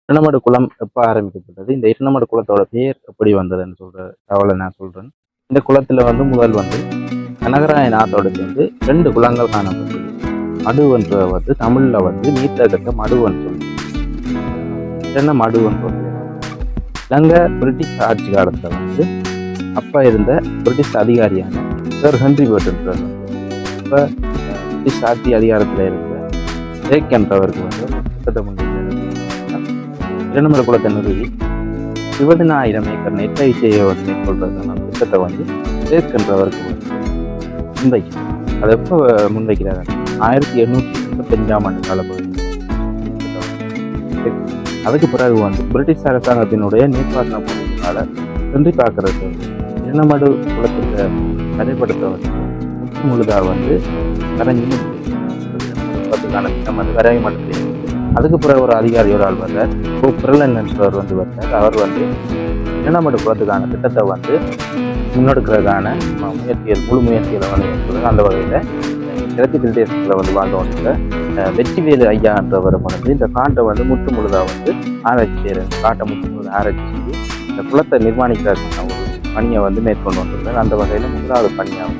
இரண்டமடு குளம் எப்போ ஆரம்பிக்கப்பட்டது, இந்த இரண்டமடு குளத்தோட பேர் எப்படி வந்ததுன்னு சொல்ற தகவலை நான் சொல்றேன். இந்த குளத்துல முதல் கனகராய நாத்தோட சேர்ந்து 2 குளங்கள் காணப்பட்டது. மடுவன்ற தமிழ்ல நீர்த்தகத்த மடுவன் சொல்லி என்ன மடுவன் இலங்கை பிரிட்டிஷ் ஆட்சி காலத்துல அப்ப இருந்த பிரிட்டிஷ் அதிகாரியான சர் ஹென்றி பேர்ட்ன்றவர் இப்ப பிரிட்டிஷ் ஆட்சி அதிகாரத்துல இருந்த ஜேக் என்றவருக்கு திட்டத்தை முன்னிட்டு இரண்டமடு குளத்தை நிறுவி 20,000 ஏக்கர் நெல் பயிற்சியை மேற்கொள்றதுக்கான திட்டத்தை ஜேக் என்றவருக்கு முன்வைக்கிறார். அதை எப்போ முன்வைக்கிறாங்க? 1885 ஆண்டு காலப்பகுதி. அதுக்கு பிறகு பிரிட்டிஷ் அரசாங்கத்தினுடைய நீர்ப்பாசன பொருட்களால் சென்று பார்க்கறது இரண்டமடு குளத்துக்கு தடைப்படுத்த முழுதாக கரைஞ்சி திட்டம் வரைய மாட்டேங்குது. அதுக்கு பிறகு ஒரு அதிகாரி ஒரு ஆள் வந்தார், பிரலன் என்றவர் வந்தார். அவர் இரண்டமடு குளத்துக்கான திட்டத்தை முன்னெடுக்கிறதுக்கான முழு முயற்சிகளை அந்த வகையில் கிழக்கு பிரதேசத்தில் வாழ்ந்த ஒன்றில் வெற்றிவேலு ஐயா என்றவர் இந்த காட்டை முற்று முழுதாக ஆராய்ச்சி செய்கிறார். காட்டை முற்று முழுதாக ஆராய்ச்சி செய்து இந்த குளத்தை நிர்மாணிக்கிறதுக்கான ஒரு பணியை மேற்கொண்டு வந்துள்ளார். அந்த வகையில் முதலாவது பணியாக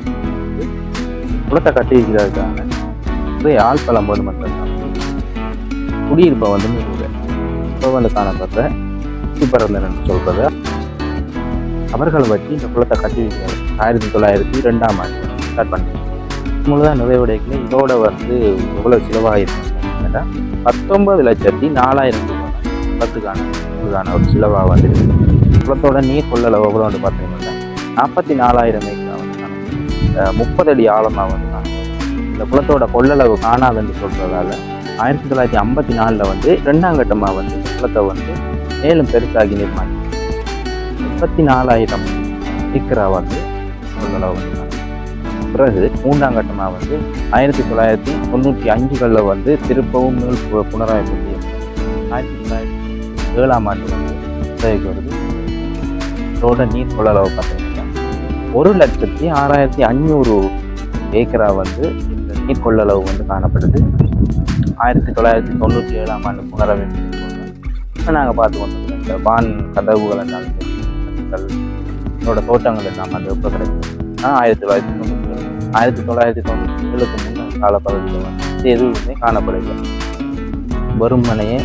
குளத்தை கட்டி வைக்கிறதுக்கான ஆழ்பலம் மட்டும் குடியிருப்பை இப்போ காணப்படுற சுப்பரந்தன் சொல்றத அவர்களை வச்சு இந்த குளத்தை கட்டி வைக்கிறார். 1902 ஆண்டு ஸ்டார்ட் பண்ணி முழுதான் நிறைவடைக்கல. இதோட எவ்வளவு செலவாயிருக்குன்னா 19,04,000 குளத்துக்கான ஒரு செலவாக வந்துருக்கு. குளத்தோட நீர் கொள்ளளவு எவ்வளோ பார்த்தீங்கன்னா 44,000 ஏக்கர் 30 அடி ஆழமாக இந்த குளத்தோட கொள்ளளவு காணாதுன்னு சொல்றதால 1954 2ஆம் கட்டமாக குளத்தை மேலும் பெருசாகி நிர்மாணி 34,000 ஏக்கரா கொள்ளளவு பிறகு 3ஆம் கட்டமாக 1995 திருப்பவும் புனராய்வு செய்யும். 1907 ஆண்டு வருது. இதோட நீர் கொள்ளளவு பார்த்தீங்கன்னா 1,06,500 ஏக்கரா நீர் கொள்ளளவு காணப்படுது. 1997 ஆண்டு புனரமைப்பு இப்போ நாங்கள் பார்த்து கொண்டிருக்கோம். இந்த வான் கதவுகள் எல்லாம் இதோட தோட்டங்கள் எல்லாம் எப்போ கிடைக்கும் 1997 முன்னாள் காலப்பகுதியில் எதுவுமே காணப்படவில்லை. வெறுமனையே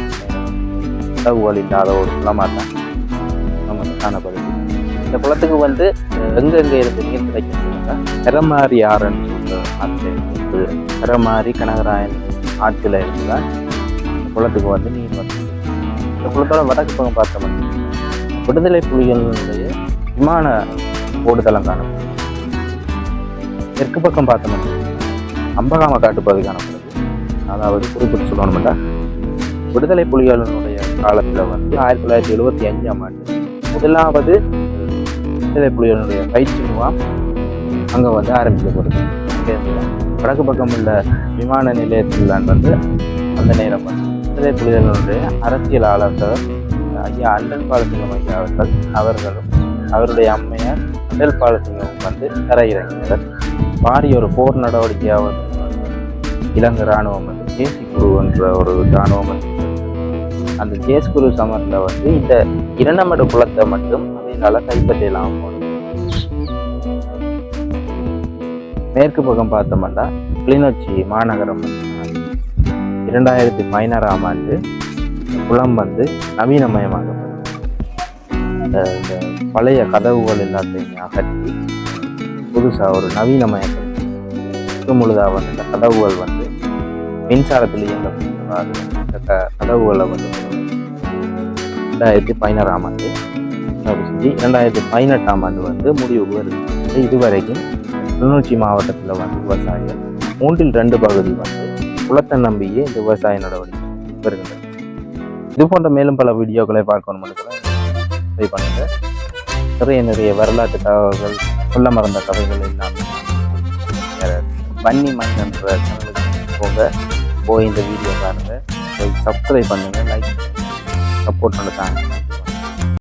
கதவுகள் இல்லாத ஒரு குளமாக தான் நமக்கு காணப்படுது. இந்த குளத்துக்கு எங்கெங்கே இருந்து நீர் கிடைக்குதுன்னா பெரமாரி ஆறுன்னு சொல்கிற பெரமாரி கனகராயன் ஆற்றில் இருந்தால் இந்த குளத்துக்கு நீர் இந்த குளத்தோட வடக்கு பக்கம் பார்த்தோம்னா விடுதலை புலிகளுடைய விமான ஓடுதளம் காணப்படும். தெற்கு பக்கம் பார்த்தோம்னா அம்பகாம காட்டுப்பகுதி காணப்படுது. அதாவது குறிப்பிட்டு சொல்லணும்னா விடுதலை புலிகளினுடைய காலத்தில் 1975 ஆண்டு முதலாவது விடுதலை புலிகளினுடைய பயிற்சி முகாம் அங்கே ஆரம்பிக்கப்படுது. வடக்கு பக்கம் உள்ள விமான நிலையத்தில் அந்த நேரம் விடுதலை புலிகளுடைய அரசியல் ஆலோசகர் ஐயா அண்டல் பாலசிங்கம் ஐயா அவர்களும் அவருடைய அம்மையார் அண்டல் பாலசிங்கமும் தரையிறங்கினர். பாரிய ஒரு போர் நடவடிக்கையாக இலங்கை இராணுவம் ஜேசிகுரு என்ற ஒரு இராணுவம் அந்த ஜேஸ்குரு சமரில் இந்த இரண்டமடு குளத்தை மட்டும் அவைகளால் கைப்பற்றலாம். மேற்கு பக்கம் பார்த்தோம்னா கிளிநொச்சி மாநகரம் 2016 ஆண்டு குளம் நவீனமயமாகப்படும். இந்த பழைய கதவுகள் எல்லாத்தையும் அகற்றி புதுசாக ஒரு நவீனமயப்படுத்தி முழுதாக இந்த கதவுகள் மின்சாரத்தில் இயங்கப்படுகிறது. இந்த கதவுகளை 2016 ஆண்டு 2018 ஆண்டு முடிவுக்கு வருது. இதுவரைக்கும் கிளிநொச்சி மாவட்டத்தில் விவசாயிகள் 3/2 பகுதி குளத்தை நம்பியே இந்த விவசாய நடவடிக்கை வருகின்றன. இது போன்ற மேலும் பல வீடியோக்களை பார்க்கணும் ட்ரை பண்ணுங்க. நிறைய வரலாற்று தகவல்கள், சொல்ல மறந்த கதைகள் எல்லாமே பன்னி மண் என்ற சேனலுக்கு போய் இந்த வீடியோ பாருங்க. சப்ஸ்கிரைப் பண்ணுங்க, லைக் சப்போர்ட் பண்ணுறாங்க.